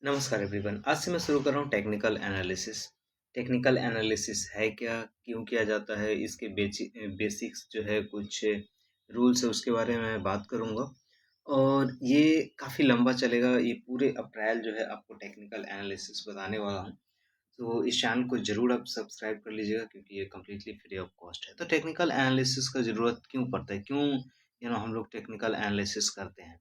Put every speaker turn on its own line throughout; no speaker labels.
नमस्कार एवरीवन। आज से मैं शुरू कर रहा हूँ टेक्निकल एनालिसिस। टेक्निकल एनालिसिस है क्या, क्यों किया जाता है, इसके बेसिक्स जो है, कुछ रूल्स है, उसके बारे में मैं बात करूँगा। और ये काफ़ी लंबा चलेगा, ये पूरे अप्रैल जो है आपको टेक्निकल एनालिसिस बताने वाला हूँ। तो इस चैनल को ज़रूर आप सब्सक्राइब कर लीजिएगा क्योंकि ये कम्प्लीटली फ्री ऑफ कॉस्ट है। तो टेक्निकल एनालिसिस का ज़रूरत क्यों पड़ता है, क्यों हम लोग टेक्निकल एनालिसिस करते हैं।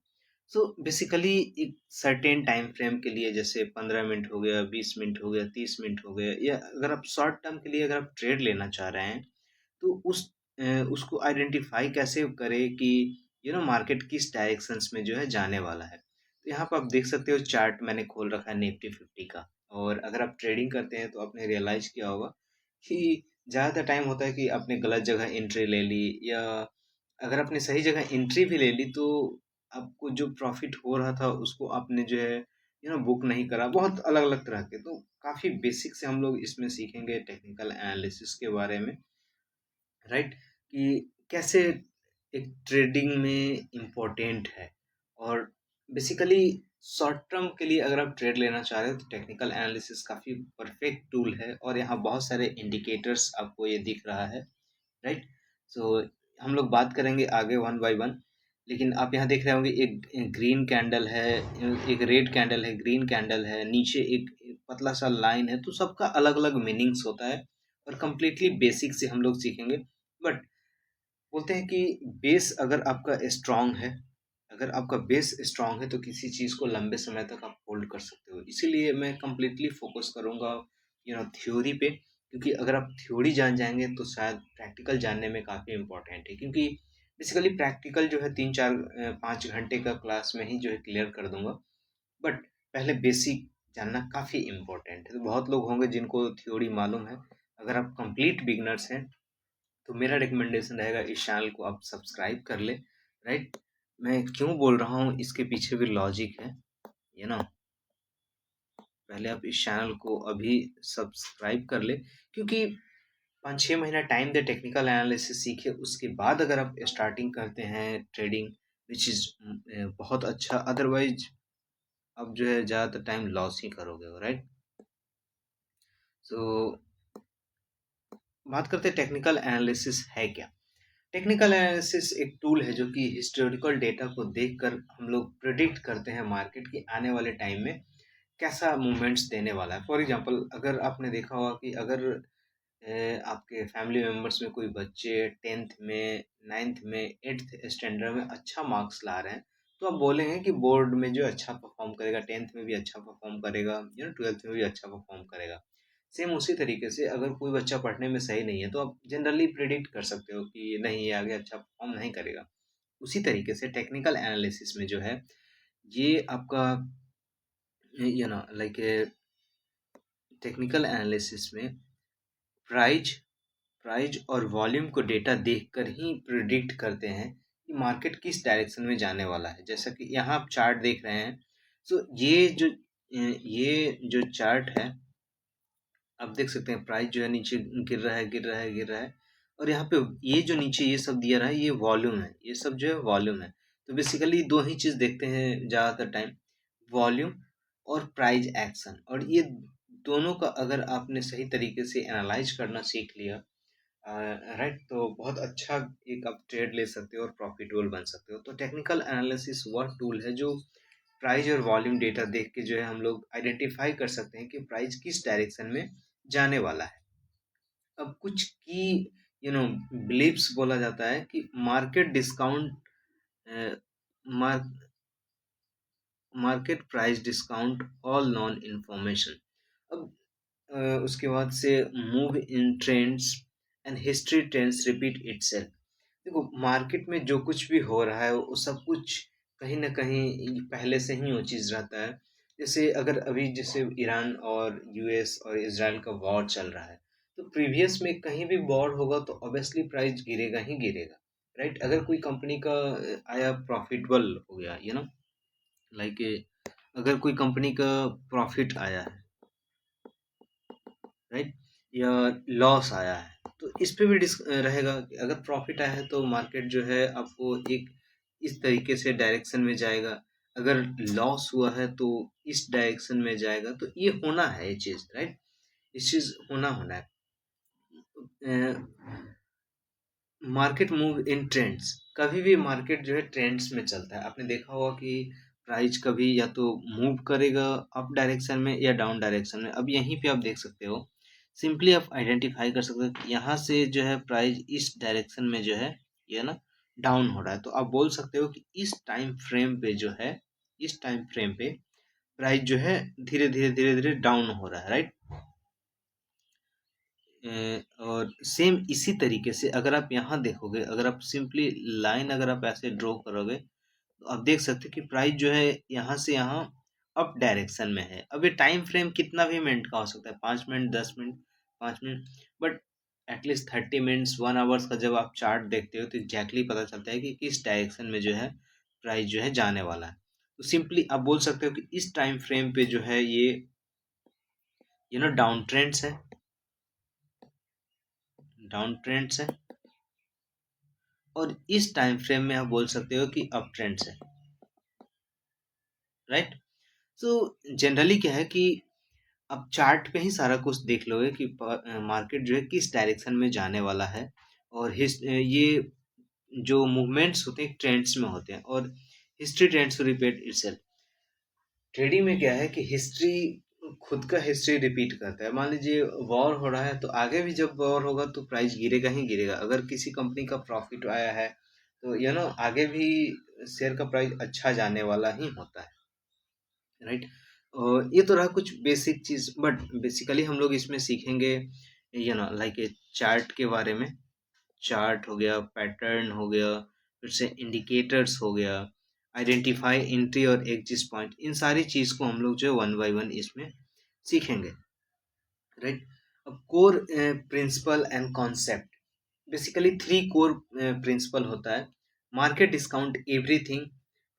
सो बेसिकली एक सर्टेन टाइम फ्रेम के लिए, जैसे 15 मिनट हो गया, 20 मिनट हो गया, 30 मिनट हो गया, या अगर आप शॉर्ट टर्म के लिए अगर आप ट्रेड लेना चाह रहे हैं, तो उसको आइडेंटिफाई कैसे करें कि मार्केट किस डायरेक्शंस में जो है जाने वाला है। तो यहाँ पर आप देख सकते हो, चार्ट मैंने खोल रखा है निफ्टी 50 का। और अगर आप ट्रेडिंग करते हैं तो आपने रियलाइज किया होगा कि ज़्यादातर टाइम होता है कि आपने गलत जगह एंट्री ले ली, या अगर आपने सही जगह एंट्री भी ले ली तो आपको जो प्रॉफिट हो रहा था उसको आपने जो है बुक नहीं करा। बहुत अलग अलग तरह के, तो काफ़ी बेसिक से हम लोग इसमें सीखेंगे टेक्निकल एनालिसिस के बारे में, राइट? कि कैसे एक ट्रेडिंग में इम्पोर्टेंट है। और बेसिकली शॉर्ट टर्म के लिए अगर आप ट्रेड लेना चाह रहे हो तो टेक्निकल एनालिसिस काफ़ी परफेक्ट टूल है, और यहाँ बहुत सारे इंडिकेटर्स आपको ये दिख रहा है, राइट? सो हम लोग बात करेंगे आगे वन बाय वन। लेकिन आप यहाँ देख रहे होंगे, एक ग्रीन कैंडल है, एक रेड कैंडल है, ग्रीन कैंडल है, नीचे एक पतला सा लाइन है। तो सबका अलग अलग मीनिंग्स होता है, और कम्प्लीटली बेसिक से हम लोग सीखेंगे। बट बोलते हैं कि बेस अगर आपका स्ट्रांग है, अगर आपका बेस स्ट्रांग है तो किसी चीज़ को लंबे समय तक आप होल्ड कर सकते हो। इसीलिए मैं कम्प्लीटली फोकस करूँगा थ्योरी पे, क्योंकि अगर आप थ्योरी जान जाएंगे तो शायद प्रैक्टिकल जानने में काफ़ी इम्पोर्टेंट है। क्योंकि बेसिकली प्रैक्टिकल जो है 3 4 5 घंटे का क्लास में ही जो है क्लियर कर दूंगा। बट पहले बेसिक जानना काफ़ी इम्पोर्टेंट है। तो बहुत लोग होंगे जिनको थ्योरी मालूम है। अगर आप कंप्लीट बिगनर्स हैं तो मेरा रिकमेंडेशन रहेगा इस चैनल को आप सब्सक्राइब कर ले, राइट? मैं क्यों बोल रहा हूँ, इसके पीछे भी लॉजिक है, यू नो पहले आप इस चैनल को अभी सब्सक्राइब कर ले, क्योंकि 5 6 महीना टाइम दे, टेक्निकल एनालिसिस सीखे, उसके बाद अगर आप स्टार्टिंग करते हैं ट्रेडिंग, विच इज़ बहुत अच्छा। अदरवाइज आप जो है ज़्यादातर टाइम लॉस ही करोगे, राइट? सो बात करते हैं टेक्निकल एनालिसिस है क्या। टेक्निकल एनालिसिस एक टूल है जो कि हिस्टोरिकल डेटा को देखकर हम लोग प्रिडिक्ट करते हैं मार्केट की आने वाले टाइम में कैसा मूवमेंट्स देने वाला है। फॉर एग्जांपल, अगर आपने देखा होगा कि अगर आपके फैमिली मेम्बर्स में कोई बच्चे 10th में, 9th में, 8th स्टैंडर्ड में अच्छा मार्क्स ला रहे हैं, तो आप बोलेंगे कि बोर्ड में जो अच्छा परफॉर्म करेगा, 10th में भी अच्छा परफॉर्म करेगा, 12th में भी अच्छा परफॉर्म करेगा। सेम उसी तरीके से अगर कोई बच्चा पढ़ने में सही नहीं है तो आप जनरली प्रिडिक्ट कर सकते हो कि नहीं, ये आगे अच्छा परफॉर्म नहीं करेगा। उसी तरीके से टेक्निकल एनालिसिस में जो है, ये आपका लाइक टेक्निकल एनालिसिस में प्राइज प्राइज और वॉल्यूम को डेटा देखकर ही प्रिडिक्ट करते हैं कि मार्केट किस डायरेक्शन में जाने वाला है। जैसा कि यहाँ आप चार्ट देख रहे हैं। सो ये जो चार्ट है, आप देख सकते हैं प्राइस जो है नीचे गिर रहा है, गिर रहा है, गिर रहा है। और यहाँ पे ये जो नीचे ये सब दिया रहा है, ये वॉल्यूम है, ये सब जो है वॉल्यूम है। तो बेसिकली दो ही चीज़ देखते हैं ज़्यादातर टाइम, वॉल्यूम और प्राइस एक्शन। और ये दोनों का अगर आपने सही तरीके से एनालाइज करना सीख लिया, राइट, तो बहुत अच्छा एक आप ट्रेड ले सकते हो और प्रॉफिटेबल बन सकते हो। तो टेक्निकल एनालिसिस वह टूल है जो प्राइस और वॉल्यूम डेटा देख के जो है हम लोग आइडेंटिफाई कर सकते हैं कि प्राइस किस डायरेक्शन में जाने वाला है। अब कुछ की बिलीव्स बोला जाता है कि market discount, market price discount all non information. अब उसके बाद से move in trends and history trends repeat itself. देखो, मार्केट में जो कुछ भी हो रहा है वो सब कुछ कहीं ना कहीं पहले से ही वो चीज़ रहता है। जैसे अगर अभी जैसे ईरान और यूएस और इसराइल का वॉर चल रहा है, तो प्रीवियस में कहीं भी वॉर होगा तो ऑब्वियसली प्राइस गिरेगा ही गिरेगा, राइट? अगर कोई कंपनी का आया प्रॉफिटेबल हो गया, लाइक अगर कोई कंपनी का प्रॉफिट आया है, राइट, या लॉस आया है, तो इस पे भी रहेगा कि अगर प्रॉफिट आया है तो मार्केट जो है आपको एक इस तरीके से डायरेक्शन में जाएगा। अगर लॉस हुआ है तो इस डायरेक्शन में जाएगा, तो ये होना है ये चीज़, राइट? इस चीज़ होना होना है। मार्केट मूव इन ट्रेंड्स, कभी भी मार्केट जो है ट्रेंड्स में चलता है। आपने देखा होगा कि प्राइस कभी या तो मूव करेगा अप डायरेक्शन में या डाउन डायरेक्शन में। अब यहीं पे आप देख सकते हो, सिंपली आप आइडेंटिफाई कर सकते हो कि यहाँ से जो है प्राइस इस डायरेक्शन में जो है ये ना डाउन हो रहा है, तो आप बोल सकते हो कि इस टाइम फ्रेम पे जो है, इस टाइम फ्रेम पे प्राइस जो है धीरे धीरे डाउन हो रहा है, राइट? और सेम इसी तरीके से अगर आप यहाँ देखोगे, अगर आप सिंपली लाइन अगर आप ऐसे ड्रॉ करोगे, तो आप देख सकते हो कि प्राइस जो है यहाँ से यहाँ अप डायरेक्शन में है। अब ये टाइम फ्रेम कितना भी मिनट का हो सकता है, 5 minute, 10 minute, 5 minute, but at least 30 minutes, 1 hours का जब आप चार्ट देखते हो तो एग्जैक्टली पता चलता है कि किस डायरेक्शन में जो है प्राइस जो है जाने वाला है। तो सिंपली आप बोल सकते हो कि इस टाइम फ्रेम पे जो है ये ना डाउन ट्रेंड्स है, डाउन ट्रेंड्स है, और इस टाइम फ्रेम में आप बोल सकते हो कि अप ट्रेंड्स है, राइट? सो जनरली क्या है कि आप चार्ट पे ही सारा कुछ देख लोगे कि मार्केट जो है किस डायरेक्शन में जाने वाला है। और ये जो मूवमेंट्स होते हैं ट्रेंड्स में होते हैं, और history trends to repeat itself. Trading में क्या है कि हिस्ट्री खुद का हिस्ट्री रिपीट करता है। मान लीजिए वॉर हो रहा है, तो आगे भी जब वॉर होगा तो प्राइस गिरेगा ही गिरेगा। अगर किसी कंपनी का प्रॉफिट आया है तो आगे भी शेयर का प्राइस अच्छा जाने वाला ही होता है, राइट? और ये तो रहा कुछ बेसिक चीज, बट बेसिकली हम लोग इसमें सीखेंगे लाइक ए चार्ट के बारे में। चार्ट हो गया, पैटर्न हो गया, फिर से इंडिकेटर्स हो गया, आइडेंटिफाई एंट्री और एग्जिट पॉइंट, इन सारी चीज को हम लोग जो है वन बाय वन इसमें सीखेंगे, राइट? अब core principle and concept, basically three core principle होता है। Market discount everything,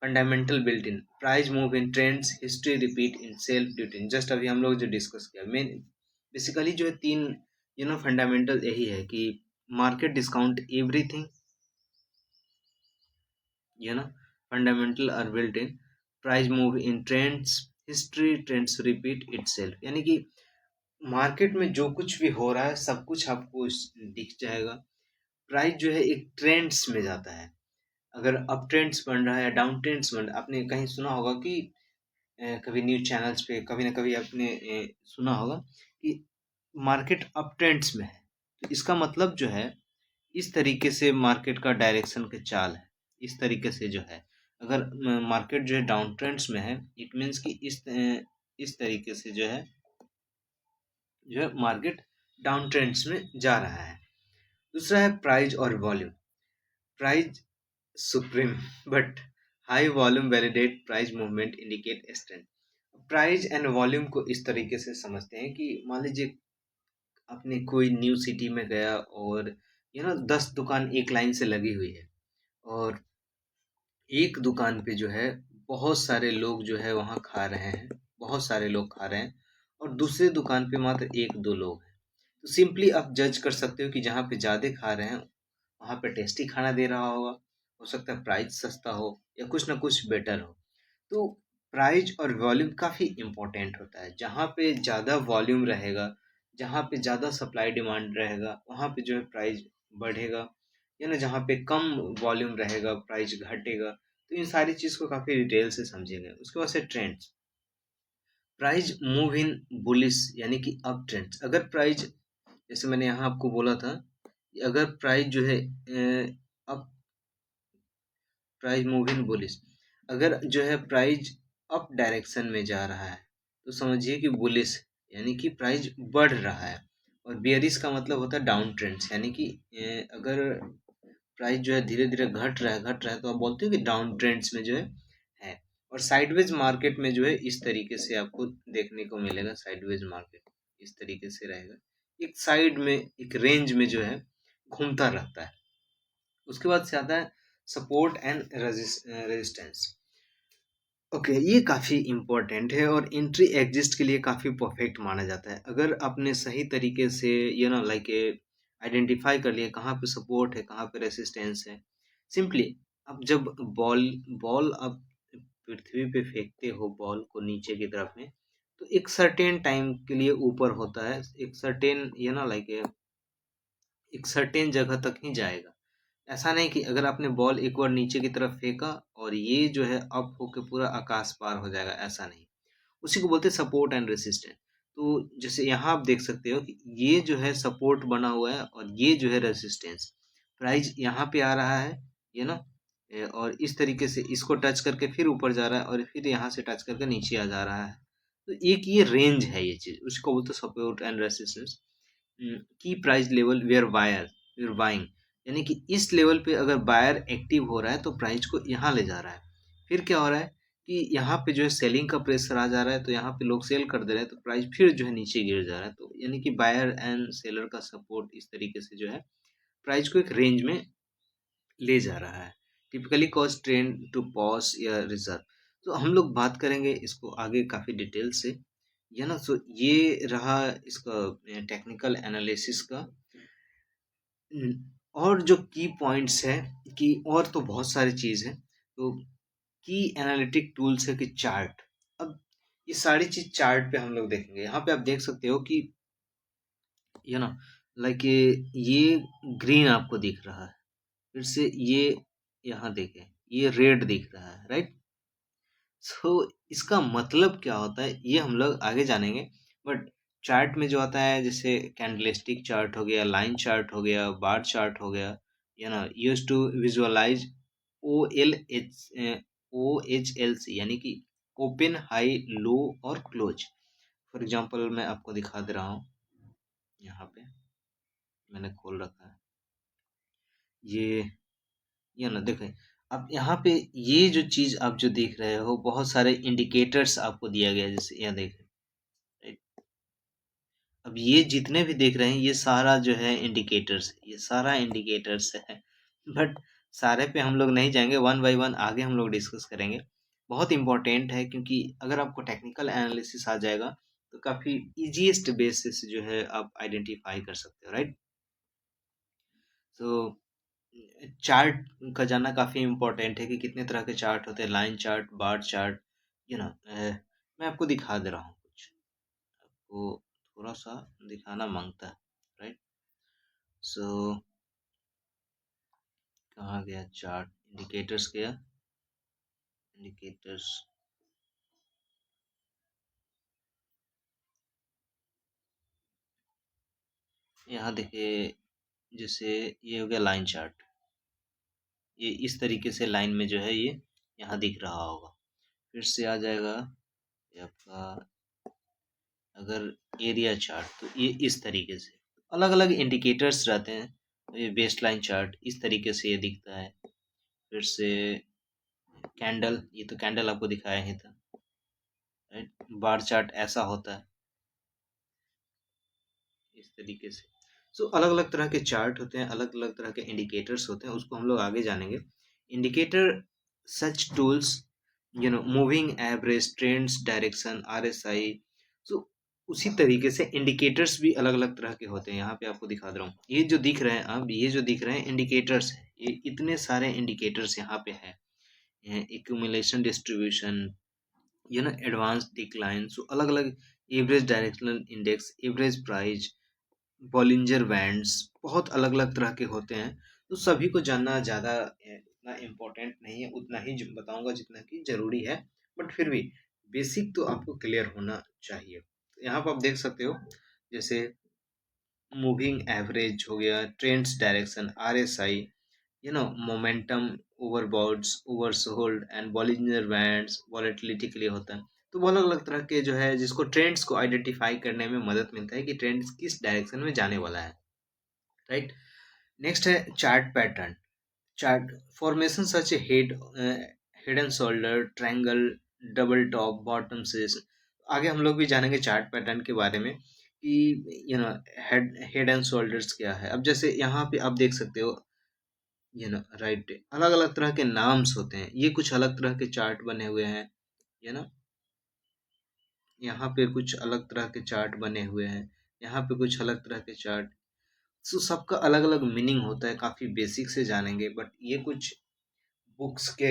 fundamental built in, price move in trends, history repeat in, self ड्यूटिन। जस्ट अभी हम लोग जो डिस्कस किया, मेन बेसिकली जो है तीन फंडामेंटल यही है कि market discount everything, fundamental are built in, price move in trends, history trends repeat itself. यानी कि मार्केट में जो कुछ भी हो रहा है सब कुछ आपको दिख जाएगा। प्राइस जो है एक ट्रेंड्स में जाता है। अगर अप ट्रेंड्स बन रहा है या डाउन ट्रेंड्स बन रहा है, आपने कहीं सुना होगा कि कभी न्यूज चैनल्स पे कभी ना कभी आपने सुना होगा कि मार्केट अप ट्रेंड्स में है, तो इसका मतलब जो है इस तरीके से मार्केट का डायरेक्शन के चाल है, इस तरीके से जो है। अगर मार्केट जो है डाउन ट्रेंड्स में है, इट मीन्स कि इस तरीके से जो है मार्केट डाउन ट्रेंड्स में जा रहा है। दूसरा है प्राइस और volume. Price supreme, but high volume validate price movement indicate strength. Price and volume को इस तरीके से समझते हैं कि मान लीजिए आपने कोई न्यू सिटी में गया और 10 दुकान एक लाइन से लगी हुई है, और एक दुकान पे जो है बहुत सारे लोग जो है वहाँ खा रहे हैं, बहुत सारे लोग खा रहे हैं, और दूसरे दुकान पे मात्र एक दो लोग हैं। तो सिंपली आप जज कर सकते हो कि जहाँ पे ज़्यादा खा रहे हैं वहाँ पे टेस्टी खाना दे रहा होगा, हो सकता है प्राइस सस्ता हो या कुछ ना कुछ बेटर हो। तो प्राइस और वॉल्यूम काफ़ी इम्पोर्टेंट होता है। जहाँ पे ज़्यादा वॉल्यूम रहेगा, जहाँ पे ज़्यादा सप्लाई डिमांड रहेगा, वहाँ पे जो है प्राइस बढ़ेगा, जहाँ पे कम वॉल्यूम रहेगा प्राइस घटेगा। तो इन सारी चीज़ को काफ़ी डिटेल से समझेंगे। उसके बाद से ट्रेंड्स, प्राइस मूव इन बुलिश यानी कि अप ट्रेंड्स। अगर प्राइस, जैसे मैंने यहाँ आपको बोला था, अगर प्राइस जो है अप, प्राइस मूव इन बुलिश, अगर जो है प्राइस अप डायरेक्शन में जा रहा है तो समझिए कि बुलिश यानी कि प्राइस बढ़ रहा है। और बियरिश का मतलब होता है डाउन ट्रेंड्स, यानी कि अगर प्राइस जो है धीरे धीरे घट रहा है तो आप बोलते हो कि डाउन ट्रेंड्स में जो है। और साइडवेज मार्केट में जो है इस तरीके से आपको देखने को मिलेगा। साइडवेज मार्केट इस तरीके से रहेगा, एक साइड में एक रेंज में जो है घूमता रहता है। उसके बाद से आता है सपोर्ट एंड रेजिस्टेंस। ओके, ये काफ़ी इम्पोर्टेंट है और एंट्री एग्जिस्ट के लिए काफ़ी परफेक्ट माना जाता है। अगर आपने सही तरीके से लाइक आइडेंटिफाई कर लिया कहाँ पे सपोर्ट है, कहाँ पे रेसिस्टेंस है। सिंपली अब जब बॉल बॉल अब पृथ्वी पे फेंकते हो बॉल को नीचे की तरफ में, तो एक सर्टेन टाइम के लिए ऊपर होता है, एक सर्टेन लाइक एक सर्टेन जगह तक ही जाएगा। ऐसा नहीं कि अगर आपने बॉल एक बार नीचे की तरफ फेंका और ये जो है अप होके पूरा आकाश पार हो जाएगा, ऐसा नहीं। उसी को बोलते हैं सपोर्ट एंड रेसिस्टेंस। तो जैसे यहाँ आप देख सकते हो कि ये जो है सपोर्ट बना हुआ है और ये जो है रेसिस्टेंस। प्राइस यहाँ पे आ रहा है, ये ना और इस तरीके से इसको टच करके फिर ऊपर जा रहा है और फिर यहाँ से टच करके नीचे आ जा रहा है। तो एक ये रेंज है, ये चीज उसको बोलते हैं सपोर्ट एंड रेसिस्टेंस। की price level where buyer where buying, यानी कि इस लेवल पे अगर बायर एक्टिव हो रहा है तो प्राइस को यहाँ ले जा रहा है। फिर क्या हो रहा है कि यहाँ पे जो है सेलिंग का प्रेशर आ जा रहा है, तो यहाँ पे लोग सेल कर दे रहे हैं, तो प्राइस फिर जो है नीचे गिर जा रहा है। तो यानी कि बायर एंड सेलर का सपोर्ट इस तरीके से जो है प्राइस को एक रेंज में ले जा रहा है। Typically cause trend to pause या रिजर्व। तो हम लोग बात करेंगे इसको आगे काफ़ी डिटेल से, ये ना। सो ये रहा इसका टेक्निकल एनालिसिस का। और जो की पॉइंट्स है कि और तो बहुत सारी चीज़ है। तो की एनालिटिक टूल्स है कि चार्ट। अब ये सारी चीज चार्ट पे हम लोग देखेंगे। यहाँ पे आप देख सकते हो कि यू नो लाइक ये ग्रीन आपको दिख रहा है, फिर से ये यहाँ देखें ये रेड दिख रहा है, राइट। सो इसका मतलब क्या होता है ये हम लोग आगे जानेंगे। बट चार्ट में जो आता है जैसे कैंडलस्टिक चार्ट हो गया, लाइन चार्ट हो गया, बार चार्ट हो गया, use to visualize O L H OHLC, यानी कि ओपन, हाई, लो और क्लोज। फॉर एग्जांपल मैं आपको दिखा दे रहा हूँ, यहाँ पे मैंने खोल रखा है ये ना देखें। अब यहाँ पे ये जो चीज आप जो देख रहे हो बहुत सारे इंडिकेटर्स आपको दिया गया है, जैसे यहाँ देखें, राइट। अब ये जितने भी देख रहे हैं ये सारा जो है इंडिकेटर्स, ये सारा इंडिकेटर्स है। बट सारे पे हम लोग नहीं जाएंगे, वन बाय वन आगे हम लोग डिस्कस करेंगे। बहुत इंपॉर्टेंट है क्योंकि अगर आपको टेक्निकल एनालिसिस आ जाएगा तो काफ़ी इजीएस्ट बेसिस जो है आप आइडेंटिफाई कर सकते हो, राइट। सो चार्ट का जानना काफ़ी इम्पोर्टेंट है कि कितने तरह के चार्ट होते हैं, लाइन चार्ट, बार चार्ट, मैं आपको दिखा दे रहा हूँ कुछ, आपको थोड़ा सा दिखाना मांगता है, राइट। सो कहाँ गया चार्ट, इंडिकेटर्स गया, इंडिकेटर्स, यहाँ देखिए जैसे ये हो गया लाइन चार्ट। ये इस तरीके से लाइन में जो है ये यहाँ दिख रहा होगा। फिर से आ जाएगा ये आपका अगर एरिया चार्ट, तो ये इस तरीके से अलग अलग इंडिकेटर्स रहते हैं। तो ये बेस्ट लाइन चार्ट इस तरीके से ये दिखता है। फिर से कैंडल, ये तो कैंडल आपको दिखाया ही था, राइट। बार चार्ट ऐसा होता है इस तरीके से। सो अलग अलग तरह के चार्ट होते हैं, अलग अलग तरह के इंडिकेटर्स होते हैं, उसको हम लोग आगे जानेंगे। Indicator such tools moving average, trends, direction, RSI। So उसी तरीके से इंडिकेटर्स भी अलग अलग तरह के होते हैं। यहाँ पे आपको दिखा दे रहा हूँ, ये जो दिख रहे हैं, अब ये जो दिख रहे हैं इंडिकेटर्स है, ये इतने सारे इंडिकेटर्स यहाँ पे है। Accumulation, distribution, advance decline. So अलग अलग average directional index, average price, Bollinger bands, बहुत अलग अलग तरह के होते हैं। तो सभी को जानना ज़्यादा इतना इम्पोर्टेंट नहीं है, उतना ही बताऊंगा जितना कि ज़रूरी है। बट फिर भी बेसिक तो आपको क्लियर होना चाहिए। यहाँ पर आप देख सकते हो जैसे मूविंग एवरेज हो गया, trends, direction, RSI, momentum, overboughts, oversold and Bollinger bands volatility के लिए होता है। तो वो अलग अलग तरह के जो है जिसको ट्रेंड्स को आइडेंटिफाई करने में मदद मिलता है कि ट्रेंड्स किस डायरेक्शन में जाने वाला है, राइट। नेक्स्ट है chart pattern. Chart formation such A head and shoulder, triangle, double top, bottom से आगे हम लोग भी जानेंगे चार्ट पैटर्न के बारे में कि हेड एंड शोल्डर्स क्या है। अब जैसे यहाँ पे आप देख सकते हो राइट, अलग अलग तरह के नाम्स होते हैं, ये कुछ अलग तरह के चार्ट बने हुए हैं, ये ना। यहाँ पे कुछ अलग तरह के चार्ट बने हुए हैं, यहाँ पे कुछ अलग तरह के चार्ट। सो सबका अलग अलग मीनिंग होता है, काफ़ी बेसिक से जानेंगे। बट ये कुछ बुक्स के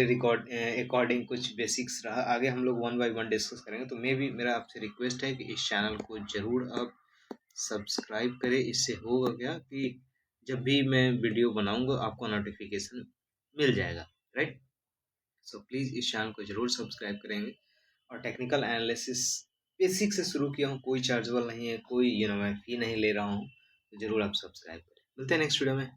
अकॉर्डिंग कुछ बेसिक्स रहा। आगे हम लोग वन बाय वन डिस्कस करेंगे। तो मे भी मेरा आपसे रिक्वेस्ट है कि इस चैनल को ज़रूर आप सब्सक्राइब करें। इससे होगा क्या कि जब भी मैं वीडियो बनाऊंगा आपको नोटिफिकेशन मिल जाएगा, राइट। सो प्लीज़ इस चैनल को ज़रूर सब्सक्राइब करेंगे। और टेक्निकल एनालिसिस बेसिक से शुरू किया हूँ, कोई चार्जेबल नहीं है, कोई मैं फ़ी नहीं ले रहा हूँ। तो ज़रूर आप सब्सक्राइब करें। मिलते हैं नेक्स्ट वीडियो में।